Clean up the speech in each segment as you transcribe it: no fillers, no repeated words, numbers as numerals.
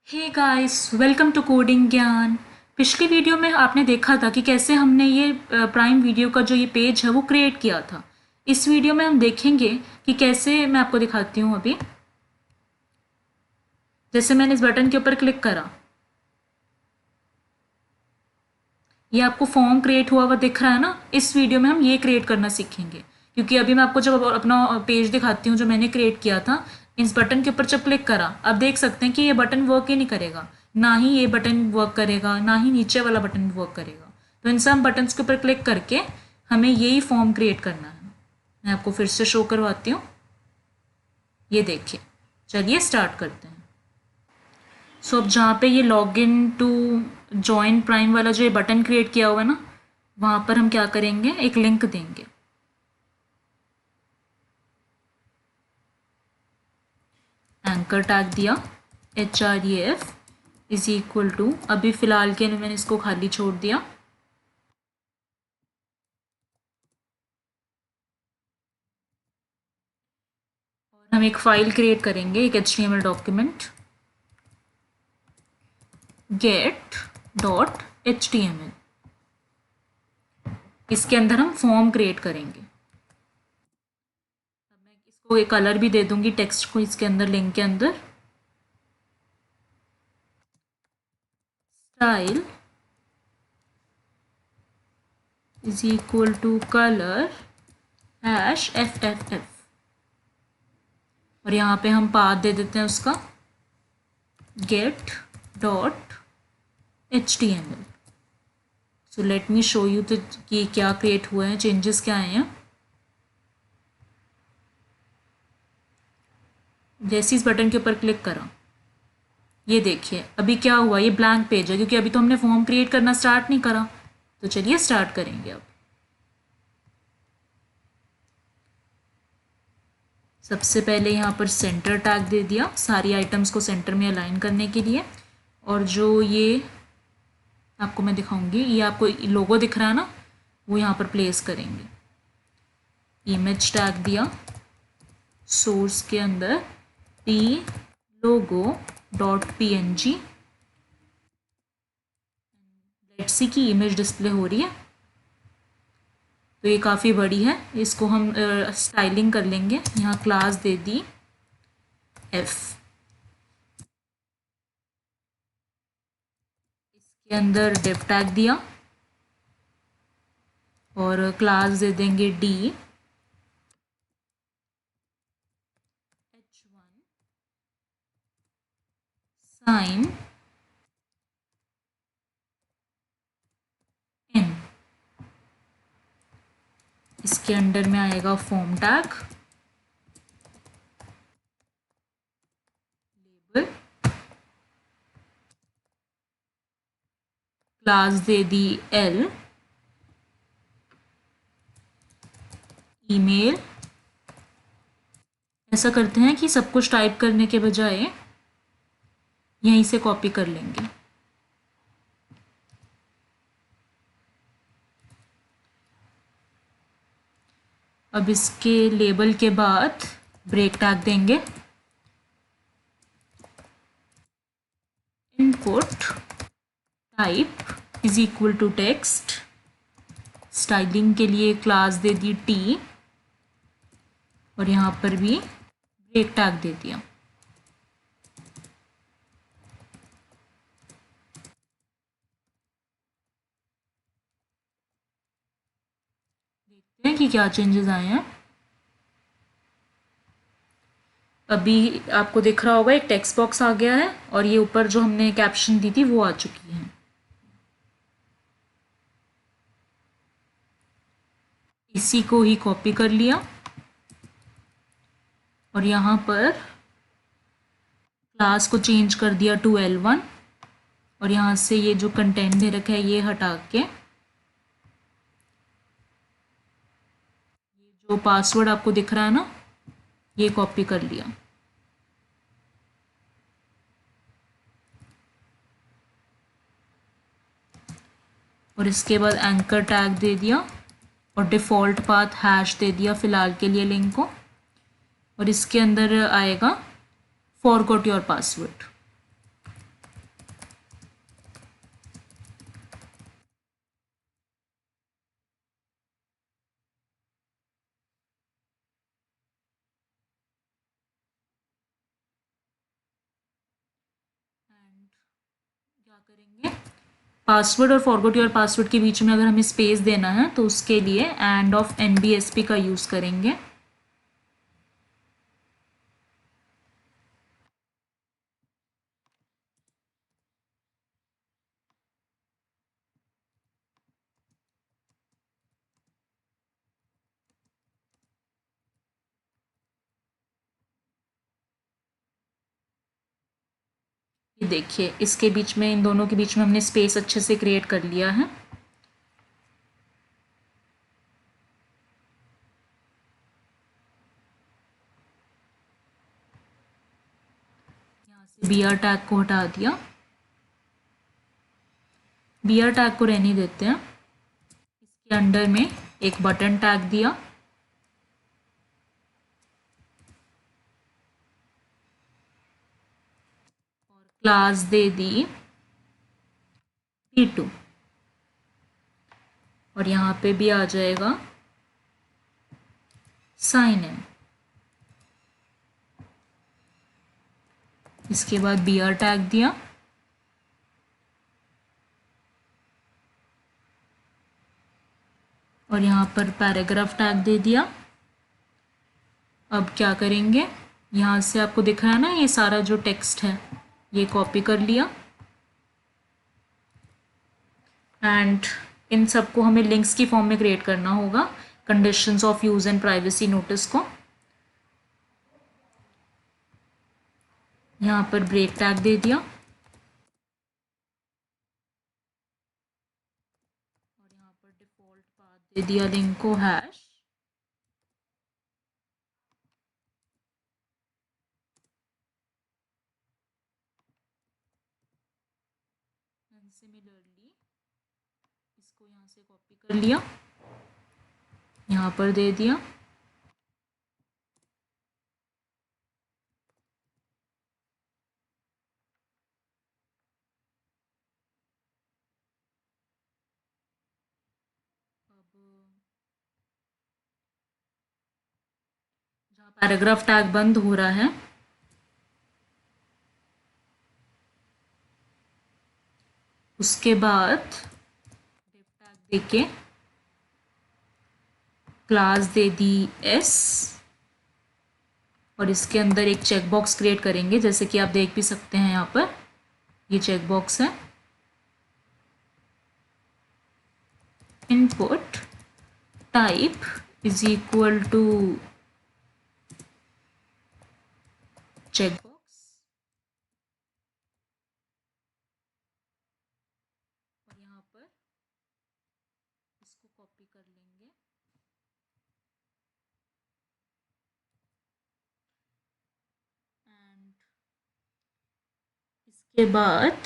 Hey guys, welcome to coding Gyan. पिछली video में आपने देखा था कि कैसे हमने ये प्राइम वीडियो का जो ये पेज है वो क्रिएट किया था। इस वीडियो में हम देखेंगे कि कैसे, मैं आपको दिखाती हूँ अभी। जैसे मैंने इस बटन के ऊपर क्लिक करा, ये आपको फॉर्म क्रिएट हुआ हुआ दिख रहा है ना। इस वीडियो में हम ये क्रिएट करना सीखेंगे, क्योंकि अभी मैं आपको जब अपना पेज दिखाती हूँ जो मैंने क्रिएट किया था, इस बटन के ऊपर जब क्लिक करा, आप देख सकते हैं कि ये बटन वर्क ही नहीं करेगा। ना ही ये बटन वर्क करेगा, ना ही नीचे वाला बटन वर्क करेगा। तो इन सब बटन्स के ऊपर क्लिक करके हमें यही फॉर्म क्रिएट करना है। मैं आपको फिर से शो करवाती हूँ, ये देखिए। चलिए स्टार्ट करते हैं। सो अब जहाँ पे ये log in to join prime वाला जो ये बटन क्रिएट किया हुआ है ना, वहाँ पर हम क्या करेंगे, एक लिंक देंगे। एंकर टैग दिया, HREF इज इक्वल टू, अभी फ़िलहाल के लिए मैंने इसको खाली छोड़ दिया। और हम एक फ़ाइल क्रिएट करेंगे, एक HTML डॉक्यूमेंट, get.html। इसके अंदर हम फॉर्म क्रिएट करेंगे। अब मैं इसको एक कलर भी दे दूंगी टेक्स्ट को, इसके अंदर, लिंक के अंदर। Style is equal to colour #FFF। और यहाँ पे हम पाथ दे देते हैं उसका get.html। So let me show you तो कि क्या क्रिएट हुआ है, चेंजेस क्या आए हैं। जैसे इस बटन के ऊपर क्लिक करा, ये देखिए अभी क्या हुआ, ये ब्लैंक पेज है, क्योंकि अभी तो हमने फॉर्म क्रिएट करना स्टार्ट नहीं करा। तो चलिए स्टार्ट करेंगे अब। सबसे पहले यहाँ पर सेंटर टैग दे दिया, सारी आइटम्स को सेंटर में अलाइन करने के लिए। और जो ये आपको मैं दिखाऊंगी, ये आपको लोगो दिख रहा है ना, वो यहाँ पर प्लेस करेंगे। इमेज टैग दिया, सोर्स के अंदर p logo.png। लेट्स सी की इमेज डिस्प्ले हो रही है, तो ये काफ़ी बड़ी है, इसको हम स्टाइलिंग कर लेंगे। यहाँ क्लास दे दी f, इसके अंदर div टैग दिया और क्लास दे देंगे d, h1 साइन n। इसके अंडर में आएगा फॉर्म टैग, लेबल, क्लास दे दी l, ईमेल। ऐसा करते हैं कि सब कुछ टाइप करने के बजाय यहीं से कॉपी कर लेंगे। अब इसके लेबल के बाद ब्रेक टैग देंगे, input type is equal to text. Styling के लिए क्लास दे दी t और यहाँ पर भी ब्रेक टैग दे दिया। देखते हैं कि क्या चेंजेस आए हैं। अभी आपको दिख रहा होगा एक टेक्स्ट बॉक्स आ गया है, और ये ऊपर जो हमने कैप्शन दी थी वो आ चुकी है। इसी को ही कॉपी कर लिया और यहाँ पर क्लास को चेंज कर दिया टू L1। और यहाँ से ये जो कंटेंट दे रखा है ये हटा के, ये जो पासवर्ड आपको दिख रहा है ना, ये कॉपी कर लिया। और इसके बाद एंकर टैग दे दिया और डिफ़ॉल्ट पाथ हैश दे दिया फ़िलहाल के लिए लिंक को। और इसके अंदर आएगा फॉरगॉट योर पासवर्ड। क्या करेंगे, पासवर्ड और फॉरगॉट योर पासवर्ड के बीच में अगर हमें स्पेस देना है तो उसके लिए एंड ऑफ NBSP का यूज़ करेंगे। ये देखिए इसके बीच में, इन दोनों के बीच में हमने स्पेस अच्छे से क्रिएट कर लिया है। यहाँ से BR टैग को हटा दिया, BR टैग को रहने देते हैं। इसके अंडर में एक बटन टैग दिया, क्लास दे दी P2, और यहाँ पे भी आ जाएगा साइन इन। इसके बाद BR टैग दिया, और यहाँ पर पैराग्राफ टैग दे दिया। अब क्या करेंगे, यहाँ से आपको दिख रहा है ना ये सारा जो टेक्स्ट है, ये कॉपी कर लिया एंड इन सबको हमें लिंक्स की फॉर्म में क्रिएट करना होगा conditions of use and privacy notice को। यहाँ पर ब्रेक टैग दे दिया, और यहाँ पर डिफ़ॉल्ट पाथ दे दिया लिंक को हैश, एंड सिमिलरली इसको यहाँ से कॉपी कर लिया, यहाँ पर दे दिया। जहाँ पैराग्राफ टैग बंद हो रहा है उसके बाद डिव टैग देके क्लास दे दी S, और इसके अंदर एक चेक बॉक्स क्रिएट करेंगे, जैसे कि आप देख भी सकते हैं यहाँ पर ये चेक बॉक्स है। Input type is equal to checkbox, और यहाँ पर इसको कॉपी कर लेंगे एंड इसके बाद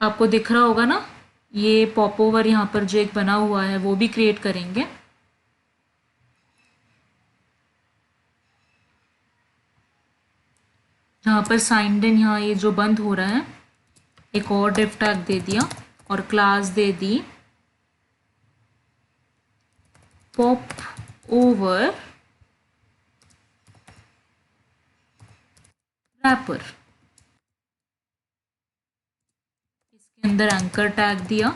आपको दिख रहा होगा ना ये पॉप ओवर यहाँ पर जो एक बना हुआ है वो भी क्रिएट करेंगे। यहाँ पर साइंड इन, यहाँ ये जो बंद हो रहा है, एक और डिव टैग दे दिया और क्लास दे दी पॉप ओवर रैपर। इसके अंदर एंकर टैग दिया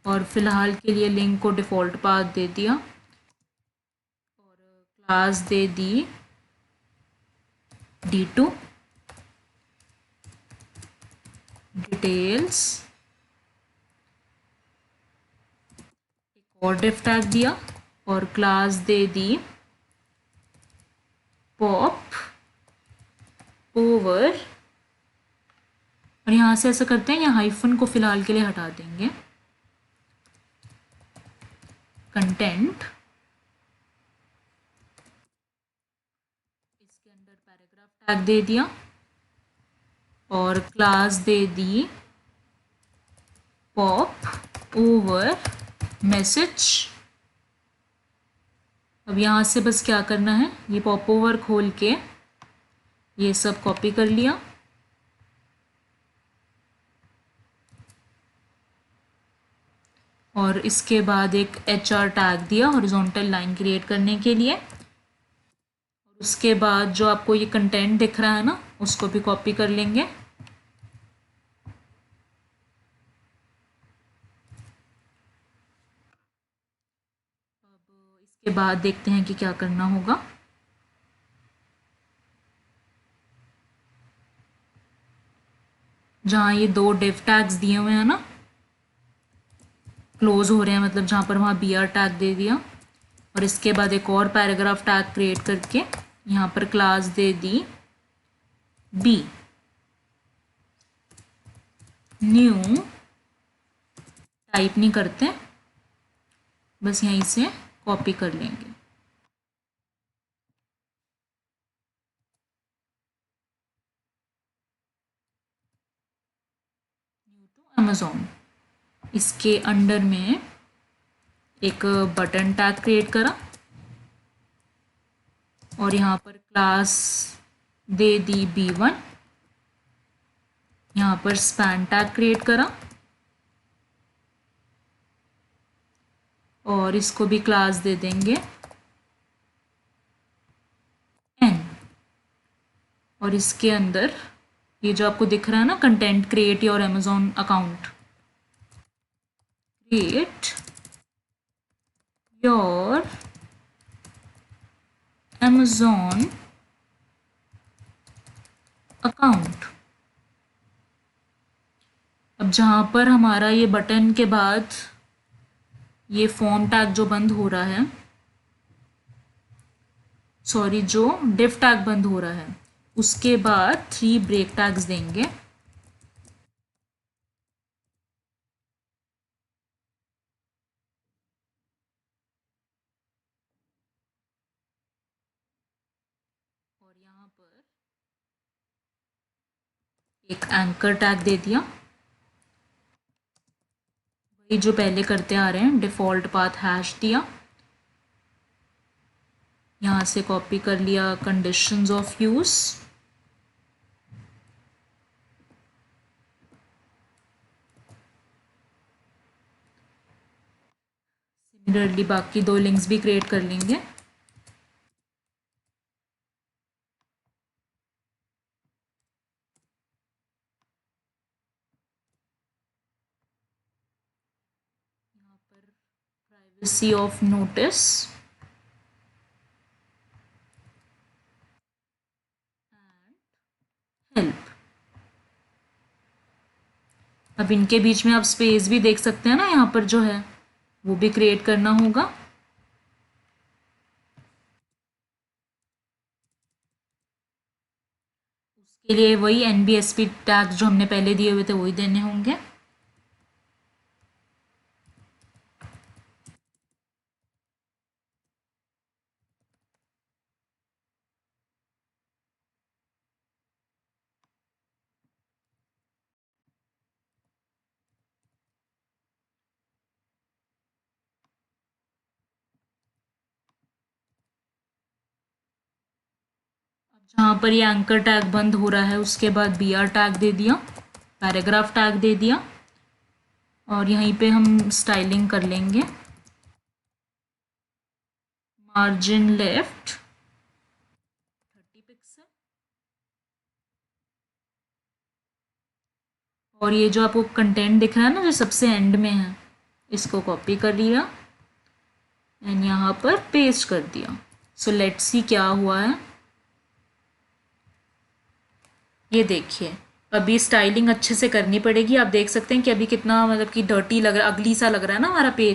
और फिलहाल के लिए लिंक को डिफ़ॉल्ट पाथ दे दिया और क्लास दे दी D2 डिटेल्स, एक और डिव टैग दिया और क्लास दे दी पॉप ओवर, और यहाँ से ऐसा करते हैं, यहाँ हाइफन को फिलहाल के लिए हटा देंगे, कंटेंट, इसके अंदर पैराग्राफ टैग दे दिया और क्लास दे दी पॉप ओवर मैसेज। अब यहाँ से बस क्या करना है, ये पॉप ओवर खोल के ये सब कॉपी कर लिया और इसके बाद एक HR टैग दिया हॉरिजॉन्टल लाइन क्रिएट करने के लिए, और उसके बाद जो आपको ये कंटेंट दिख रहा है ना उसको भी कॉपी कर लेंगे के बाद देखते हैं कि क्या करना होगा। जहाँ ये दो div टैग्स दिए हुए हैं ना, क्लोज हो रहे हैं, मतलब जहाँ पर वहाँ br टैग दे दिया, और इसके बाद एक और पैराग्राफ टैग क्रिएट करके यहाँ पर क्लास दे दी b, न्यू टाइप नहीं करते, बस यहीं से कॉपी कर लेंगे। न्यू टू अमेज़ॉन, इसके अंडर में एक बटन टैग क्रिएट करा और यहाँ पर क्लास दे दी b1, यहाँ पर स्पैन टैग क्रिएट करा और इसको भी क्लास दे देंगे n, और इसके अंदर ये जो आपको दिख रहा है ना, content create your Amazon account, create your Amazon account. अब जहाँ पर हमारा ये बटन के बाद ये फॉर्म टैग जो बंद हो रहा है, सॉरी, जो div टैग बंद हो रहा है, उसके बाद 3 ब्रेक टैग्स देंगे। और यहाँ पर एक एंकर टैग दे दिया, वही जो पहले करते आ रहे हैं, डिफ़ॉल्ट पाथ हैश दिया, यहाँ से कॉपी कर लिया कंडीशंस ऑफ यूज़, सिमिलरली बाकी 2 लिंक्स भी क्रिएट कर लेंगे। यहाँ पर privacy of notice and help. अब इनके बीच में आप स्पेस भी देख सकते हैं ना, यहाँ पर जो है वो भी क्रिएट करना होगा। उसके लिए वही NBSP टैग जो हमने पहले दिए हुए थे वही देने होंगे। जहाँ पर ये एंकर टैग बंद हो रहा है उसके बाद br टैग दे दिया, पैराग्राफ टैग दे दिया, और यहीं पे हम स्टाइलिंग कर लेंगे, मार्जिन लेफ्ट 30 पिक्सल, और ये जो आपको कंटेंट दिख रहा है ना जो सबसे एंड में है, इसको कॉपी कर लिया एंड यहाँ पर पेस्ट कर दिया। सो लेट्स सी क्या हुआ है। ये देखिए, अभी स्टाइलिंग अच्छे से करनी पड़ेगी। आप देख सकते हैं कि अभी कितना मतलब कि डर्टी लग रहा है, अगली सा लग रहा है ना हमारा पेज।